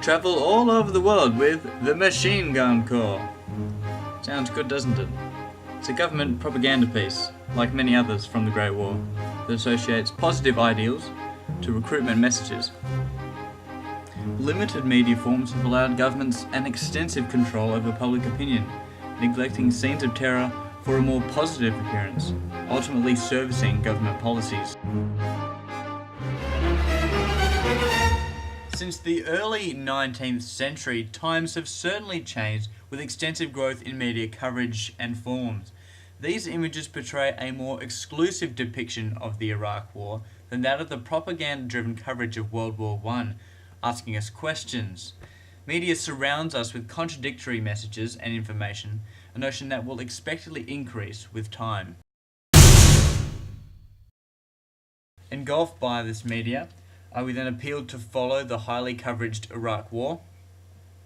Travel all over the world with the Machine Gun Corps. Sounds good, doesn't it? It's a government propaganda piece, like many others from the Great War, that associates positive ideals to recruitment messages. Limited media forms have allowed governments an extensive control over public opinion, neglecting scenes of terror for a more positive appearance, ultimately servicing government policies. Since the early 19th century, times have certainly changed with extensive growth in media coverage and forms. These images portray a more exclusive depiction of the Iraq War than that of the propaganda-driven coverage of World War I, asking us questions. Media surrounds us with contradictory messages and information, a notion that will expectedly increase with time. Engulfed by this media, are we then appealed to follow the highly coveraged Iraq War?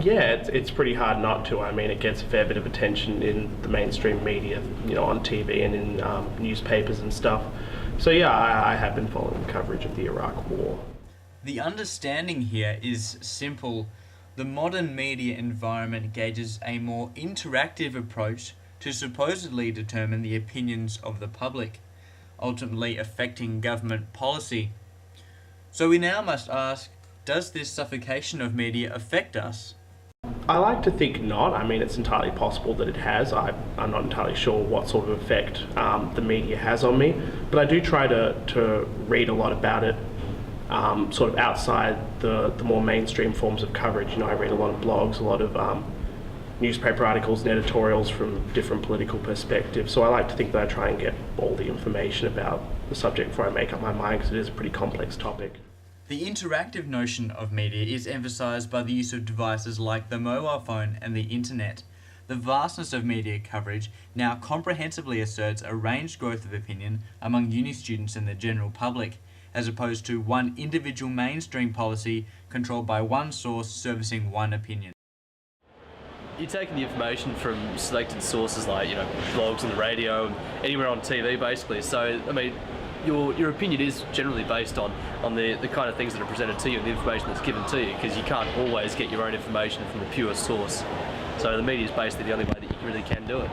Yeah, it's pretty hard not to. I mean, it gets a fair bit of attention in the mainstream media, on TV and in newspapers and stuff. So yeah, I have been following the coverage of the Iraq War. The understanding here is simple. The modern media environment gauges a more interactive approach to supposedly determine the opinions of the public, ultimately affecting government policy. So we now must ask, does this suffocation of media affect us? I like to think not. I mean, it's entirely possible that it has. I'm not entirely sure what sort of effect the media has on me, but I do try to read a lot about it sort of outside the more mainstream forms of coverage. I read a lot of blogs, a lot of newspaper articles and editorials from different political perspectives, so I like to think that I try and get all the information about the subject before I make up my mind, because it is a pretty complex topic. The interactive notion of media is emphasised by the use of devices like the mobile phone and the internet. The vastness of media coverage now comprehensively asserts a ranged growth of opinion among uni students and the general public, as opposed to one individual mainstream policy controlled by one source servicing one opinion. You're taking the information from selected sources like, blogs on the radio, and anywhere on TV basically. So, I mean, your opinion is generally based on the kind of things that are presented to you and the information that's given to you, because you can't always get your own information from the pure source. So the media is basically the only way that you really can do it.